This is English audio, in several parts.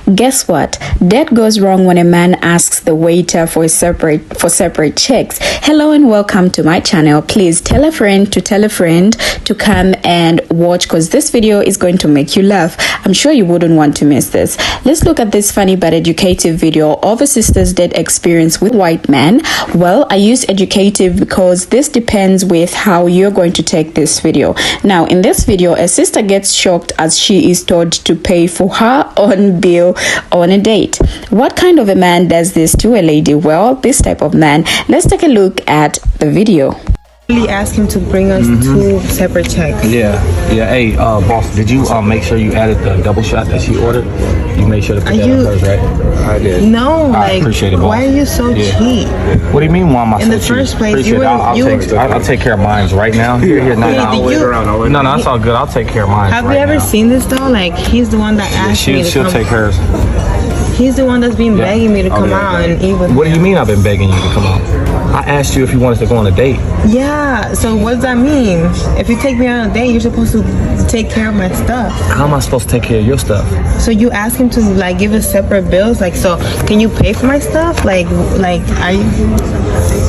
Guess what? That goes wrong when a man asks the waiter for separate checks. Hello and welcome to my channel. Please tell a friend to come and watch, because this video is going to make you laugh. I'm sure you wouldn't want to miss this. Let's look at this funny but educative video of a sister's date experience with white man. Well, I use educative because this depends with how you're going to take this video. Now, in this video, a sister gets shocked as she is told to pay for her own bill on a date. What kind of a man does this to a lady? Well, this type of man. Let's take a look at the video. Ask him to bring us two separate checks. Yeah. Hey, boss, did you make sure you added the double shot that she ordered? You made sure to put that on hers, right? I did. No, I appreciate it, boss. Why are you so cheap? What do you mean? Why am I so cheap? In the first place, I'll take care of mine right now. Here, no, that's all good. I'll take care of mine. Have you ever seen this though? Like, he's the one that asked me to she'll take hers. He's the one that's been begging me to come out and eat with him. What do you mean I've been begging you to come out? I asked you if you wanted to go on a date. Yeah, so what does that mean? If you take me on a date, you're supposed to take care of my stuff. How am I supposed to take care of your stuff? So you ask him to like give us separate bills? Like, so can you pay for my stuff? Like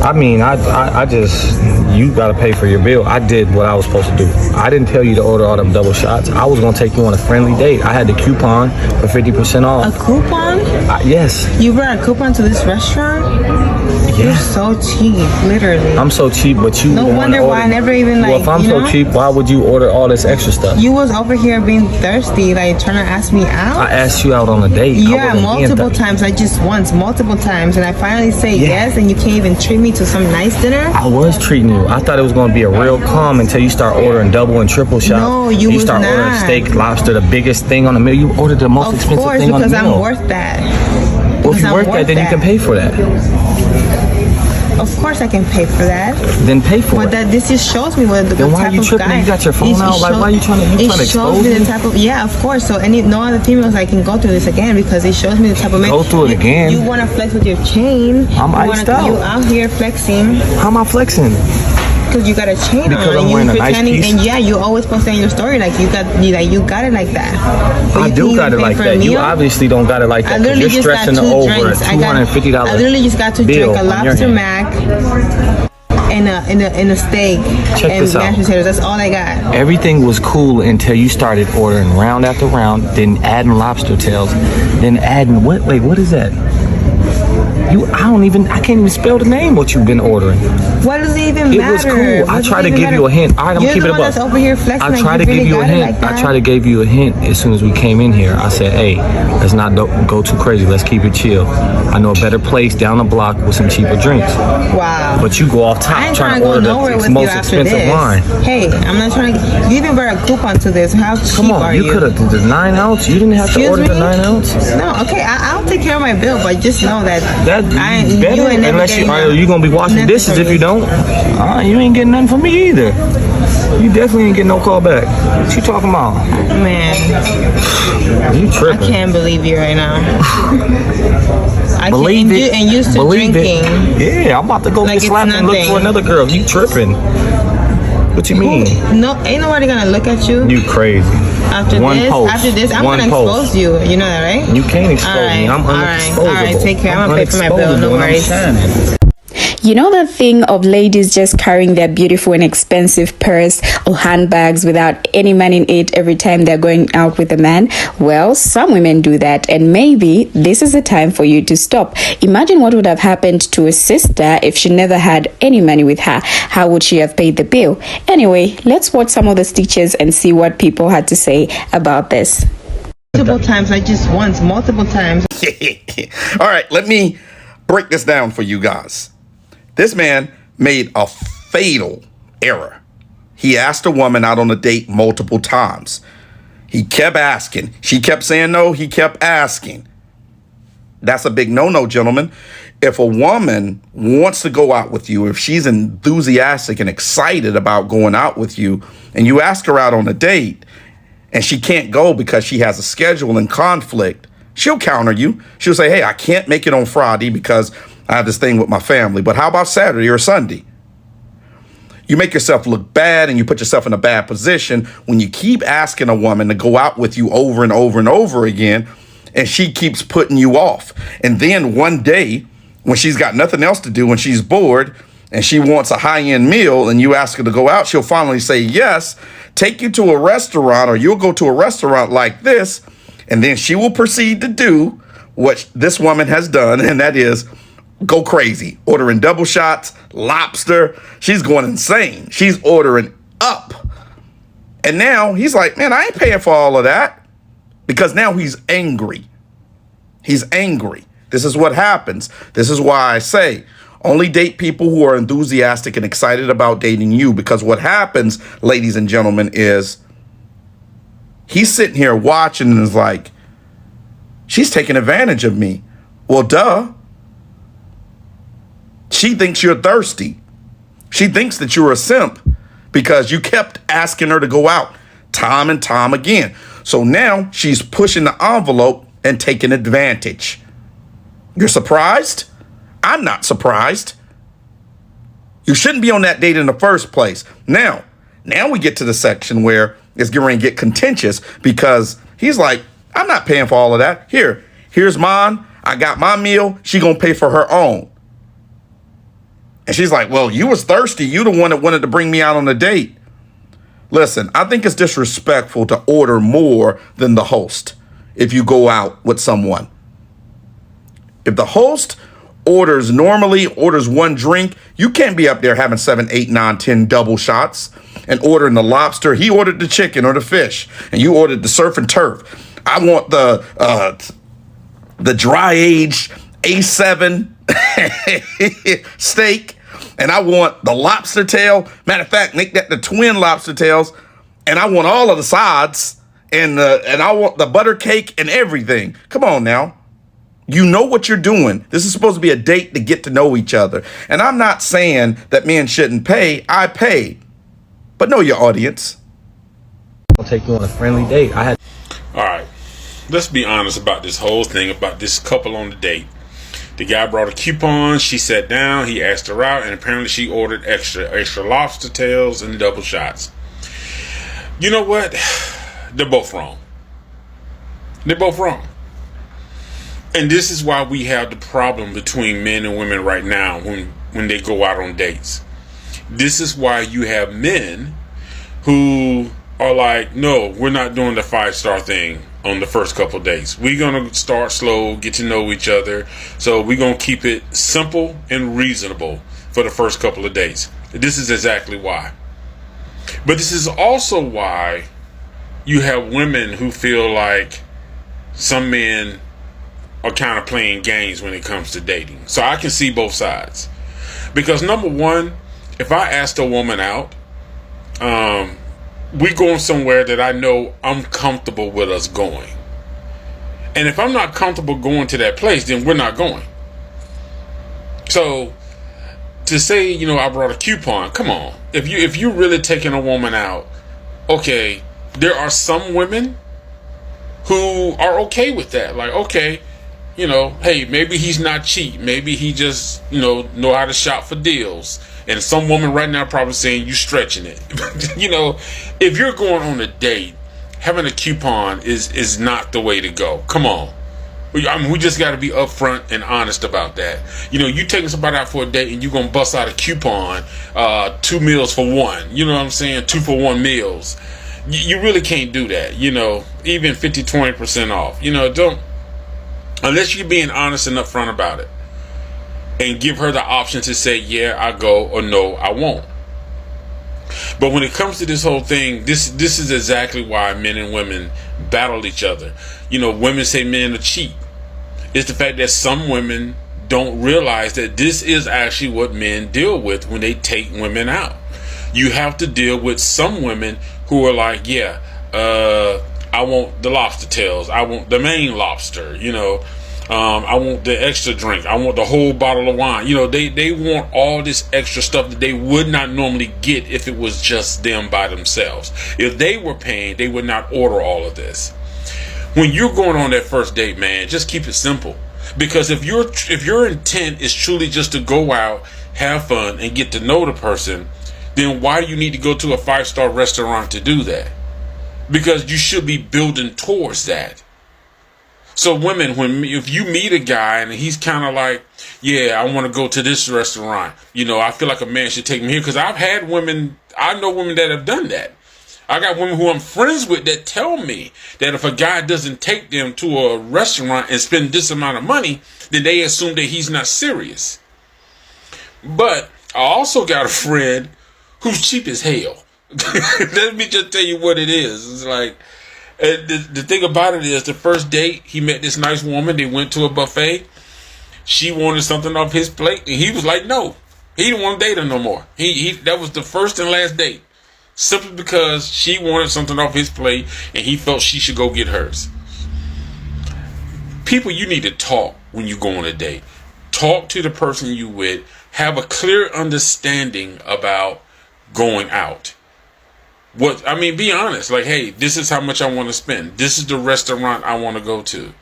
I mean, I just, you gotta pay for your bill. I did what I was supposed to do. I didn't tell you to order all them double shots. I was gonna take you on a friendly date. I had the coupon for 50% off. A coupon? Yes. You brought a coupon to this restaurant? Yeah. You're so cheap, literally. I'm so cheap, but you no wonder why I never even like. Well, if I'm so cheap, why would you order all this extra stuff? You was over here being thirsty, like trying to ask me out. I asked you out on a date. Yeah, multiple times. Like just once, multiple times, and I finally say yes, and you can't even treat me to some nice dinner. I was treating you. I thought it was going to be a real calm until you start ordering double and triple shots. No, you start ordering steak, lobster, the biggest thing on the meal. You ordered the most expensive thing on the meal. Of course, because I'm worth that. Well, if you're worth that, then you can pay for that. Of course I can pay for that. Then pay for it. But that this just shows me what the then why type are you of tripping? guy. You got your phone out? Like, why are you trying to expose me? It shows me the type of, yeah, of course. So no other females I can go through this again, because it shows me the type of man. Go through it again? You want to flex with your chain. I'm iced out. You out here flexing. How am I flexing? Because you got a chain because on, I'm wearing a nice piece. And yeah, you always post in your story like you got it like that. But I do got it like that. You obviously don't got it like that. You're stressing over a $250 I literally just got to drink a lobster mac and a steak and mashed potatoes. That's all I got. Everything was cool until you started ordering round after round, then adding lobster tails, then adding what? Wait, what is that? I can't even spell the name what you've been ordering. What does it even matter? It was cool. I tried to give you a hint. All right, I'm gonna keep it above. Over here flexing. I tried to give you a hint. I tried to give you a hint as soon as we came in here. I said, hey, let's not go too crazy. Let's keep it chill. I know a better place down the block with some cheaper drinks. Wow. But you go off top trying to order the most expensive wine. Hey, I'm not trying to. You even brought a coupon to this. How cheap are you? You could have the 9 ounce. You didn't have to order the 9 ounce. No, okay. I'll take care of my bill, but just know that better unless you're gonna be washing dishes. If you don't, you ain't getting nothing from me either. You definitely ain't getting no call back. What you talking about? Man, you tripping. I can't believe you right now. Believe it. And you still drinking. Yeah, I'm about to go get slapped and look for another girl. You tripping. What you mean? No, ain't nobody gonna look at you. You crazy. After this, I'm gonna expose you. You know that, right? You can't expose me. I'm unexposable. All right, take care. I'm gonna pay for my bill. No worries. You know that thing of ladies just carrying their beautiful and expensive purse or handbags without any money in it every time they're going out with a man? Well, some women do that, and maybe this is the time for you to stop. Imagine what would have happened to a sister if she never had any money with her. How would she have paid the bill? Anyway, let's watch some of the stitches and see what people had to say about this. Multiple times, not just once, multiple times. All right, let me break this down for you guys. This man made a fatal error. He asked a woman out on a date multiple times. He kept asking. She kept saying no. He kept asking. That's a big no-no, gentlemen. If a woman wants to go out with you, if she's enthusiastic and excited about going out with you, and you ask her out on a date, and she can't go because she has a schedule and conflict, she'll counter you. She'll say, hey, I can't make it on Friday because I have this thing with my family, but how about Saturday or Sunday? You make yourself look bad and you put yourself in a bad position when you keep asking a woman to go out with you over and over and over again, and she keeps putting you off. And then one day, when she's got nothing else to do, when she's bored and she wants a high-end meal and you ask her to go out, she'll finally say yes, take you to a restaurant, or you'll go to a restaurant like this, and then she will proceed to do what this woman has done, and that is go crazy, ordering double shots, lobster. She's going insane. She's ordering up. And now he's like, man, I ain't paying for all of that, because now he's angry. He's angry. This is what happens. This is why I say only date people who are enthusiastic and excited about dating you, because what happens, ladies and gentlemen, is he's sitting here watching and is like, she's taking advantage of me. Well, duh. She thinks you're thirsty. She thinks that you're a simp because you kept asking her to go out time and time again. So now she's pushing the envelope and taking advantage. You're surprised? I'm not surprised. You shouldn't be on that date in the first place. Now we get to the section where it's going to get contentious, because he's like, I'm not paying for all of that. Here's mine. I got my meal. She going to pay for her own. And she's like, well, you was thirsty. You the one that wanted to bring me out on a date. Listen, I think it's disrespectful to order more than the host if you go out with someone. If the host orders one drink, you can't be up there having 7, 8, 9, 10 double shots and ordering the lobster. He ordered the chicken or the fish, and you ordered the surf and turf. I want the dry aged A7 steak, and I want the lobster tail. Matter of fact, make that the twin lobster tails, and I want all of the sides, and I want the butter cake and everything. Come on now. You know what you're doing. This is supposed to be a date to get to know each other. And I'm not saying that men shouldn't pay. I pay. But know your audience. I'll take you on a friendly date. All right. Let's be honest about this whole thing, about this couple on the date. The guy brought a coupon. She sat down. He asked her out. And apparently she ordered extra lobster tails and double shots. You know what? They're both wrong. They're both wrong. And this is why we have the problem between men and women right now when they go out on dates. This is why you have men who are like, no, we're not doing the 5-star thing on the first couple of dates. We're going to start slow, get to know each other. So we're going to keep it simple and reasonable for the first couple of dates. This is exactly why. But this is also why you have women who feel like some men are kind of playing games when it comes to dating. So I can see both sides. Because number one, if I asked a woman out, we going somewhere that I know I'm comfortable with us going. And if I'm not comfortable going to that place, then we're not going. So to say, I brought a coupon, come on. If you're really taking a woman out, okay, there are some women who are okay with that. Like, okay, hey, maybe he's not cheap. Maybe he just, know how to shop for deals. And some woman right now probably saying you stretching it. If you're going on a date, having a coupon is not the way to go. Come on. We just got to be upfront and honest about that. You taking somebody out for a date and you're going to bust out a coupon, 2 meals for one. You know what I'm saying? 2-for-1 meals. You really can't do that. Even 50, 20% off. Don't. Unless you're being honest and upfront about it. And give her the option to say, yeah, I go, or no, I won't. But when it comes to this whole thing, this is exactly why men and women battle each other. Women say men are cheap. It's the fact that some women don't realize that this is actually what men deal with when they take women out. You have to deal with some women who are like, yeah, I want the lobster tails. I want the main lobster, I want the extra drink. I want the whole bottle of wine. They want all this extra stuff that they would not normally get if it was just them by themselves. If they were paying, they would not order all of this. When you're going on that first date, man, just keep it simple. Because if your intent is truly just to go out, have fun, and get to know the person, then why do you need to go to a 5-star restaurant to do that? Because you should be building towards that. So women, if you meet a guy and he's kind of like, yeah, I want to go to this restaurant, I feel like a man should take me here, because I know women that have done that. I got women who I'm friends with that tell me that if a guy doesn't take them to a restaurant and spend this amount of money, then they assume that he's not serious. But I also got a friend who's cheap as hell. Let me just tell you what it is. It's like, the thing about it is, the first date, he met this nice woman. They went to a buffet. She wanted something off his plate, and he was like, no. He didn't want to date her no more. That was the first and last date. Simply because she wanted something off his plate and he felt she should go get hers. People, you need to talk when you go on a date. Talk to the person you with. Have a clear understanding about going out. Be honest. Like, hey, this is how much I want to spend. This is the restaurant I want to go to.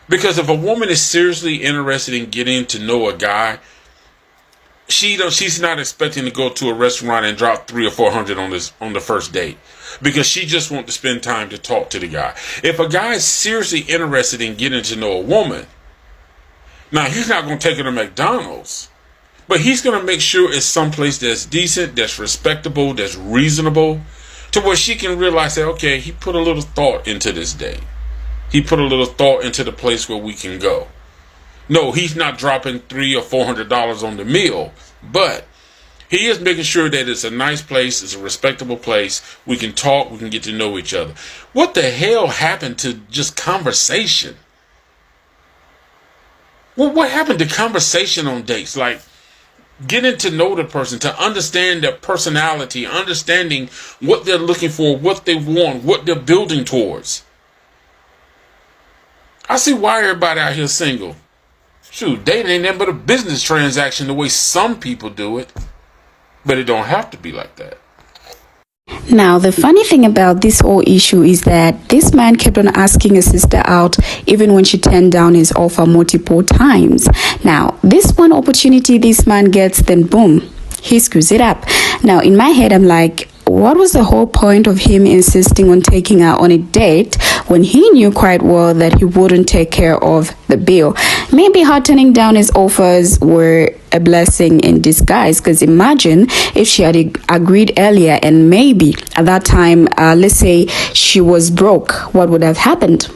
Because if a woman is seriously interested in getting to know a guy, she's not expecting to go to a restaurant and drop $300 or $400 on the first date, because she just wants to spend time to talk to the guy. If a guy is seriously interested in getting to know a woman, now he's not going to take her to McDonald's, but he's going to make sure it's someplace that's decent, that's respectable, that's reasonable, to where she can realize that, okay, he put a little thought into this date. He put a little thought into the place where we can go. No, he's not dropping $300 or $400 on the meal, but he is making sure that it's a nice place, it's a respectable place. We can talk, we can get to know each other. What the hell happened to just conversation? Well, what happened to conversation on dates? Like, getting to know the person, to understand their personality, understanding what they're looking for, what they want, what they're building towards. I see why everybody out here single. Shoot, dating ain't nothing but a business transaction the way some people do it. But it don't have to be like that. Now, the funny thing about this whole issue is that this man kept on asking his sister out even when she turned down his offer multiple times. Now, this one opportunity this man gets, then boom, he screws it up. Now, in my head, I'm like, what was the whole point of him insisting on taking her on a date when he knew quite well that he wouldn't take care of the bill? Maybe her turning down his offers were a blessing in disguise, because imagine if she had agreed earlier and maybe at that time, let's say she was broke, what would have happened?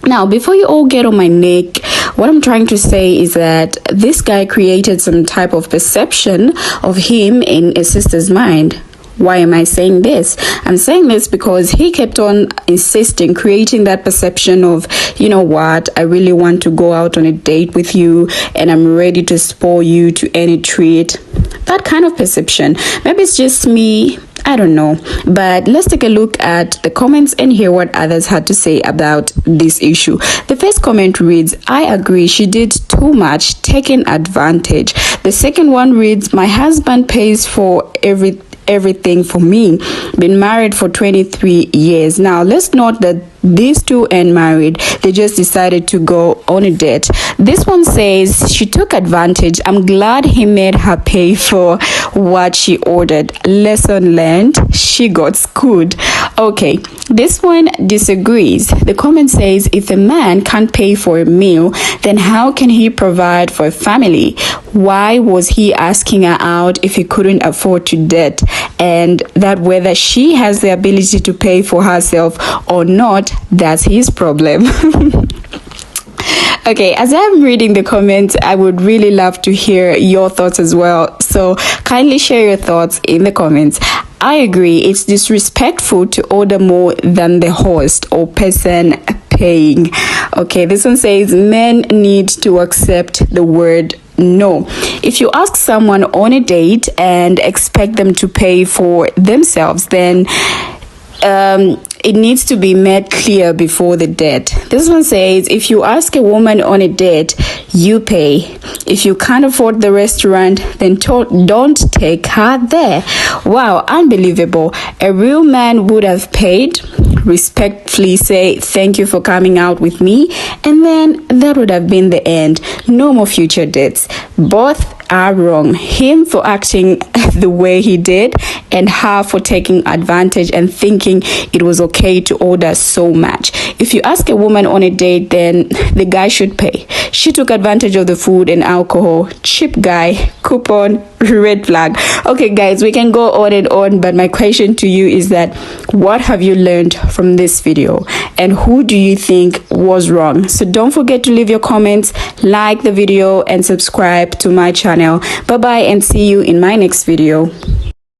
Now, before you all get on my neck, what I'm trying to say is that this guy created some type of perception of him in his sister's mind. Why am I saying this? I'm saying this because he kept on insisting, creating that perception of, you know what, I really want to go out on a date with you and I'm ready to spoil you to any treat. That kind of perception. Maybe it's just me. I don't know. But let's take a look at the comments and hear what others had to say about this issue. The first comment reads, I agree, she did too much, taking advantage. The second one reads, my husband pays for everything for me, been married for 23 years. Now let's note that these two ain't married, they just decided to go on a date. This one says she took advantage. I'm glad he made her pay for what she ordered. Lesson learned, she got screwed. Okay, this one disagrees. The comment says if a man can't pay for a meal, then how can he provide for a family? Why was he asking her out if he couldn't afford to date? And that whether she has the ability to pay for herself or not, that's his problem. Okay, as I'm reading the comments, I would really love to hear your thoughts as well. So kindly share your thoughts in the comments. I agree, it's disrespectful to order more than the host or person paying. Okay, this one says men need to accept the word no. If you ask someone on a date and expect them to pay for themselves, then it needs to be made clear before the date. This one says, if you ask a woman on a date, you pay. If you can't afford the restaurant, then don't take her there. Wow, unbelievable. A real man would have paid, respectfully say, thank you for coming out with me, and then that would have been the end. No more future dates. Both are wrong. Him for acting the way he did, and her for taking advantage and thinking it was okay to order so much. If you ask a woman on a date, then the guy should pay. She took advantage of the food and alcohol. Cheap guy, coupon, red flag. Okay guys, we can go on and on, but my question to you is that what have you learned from this video, and who do you think was wrong? So don't forget to leave your comments, like the video, and subscribe to my channel. Bye bye, and see you in my next video.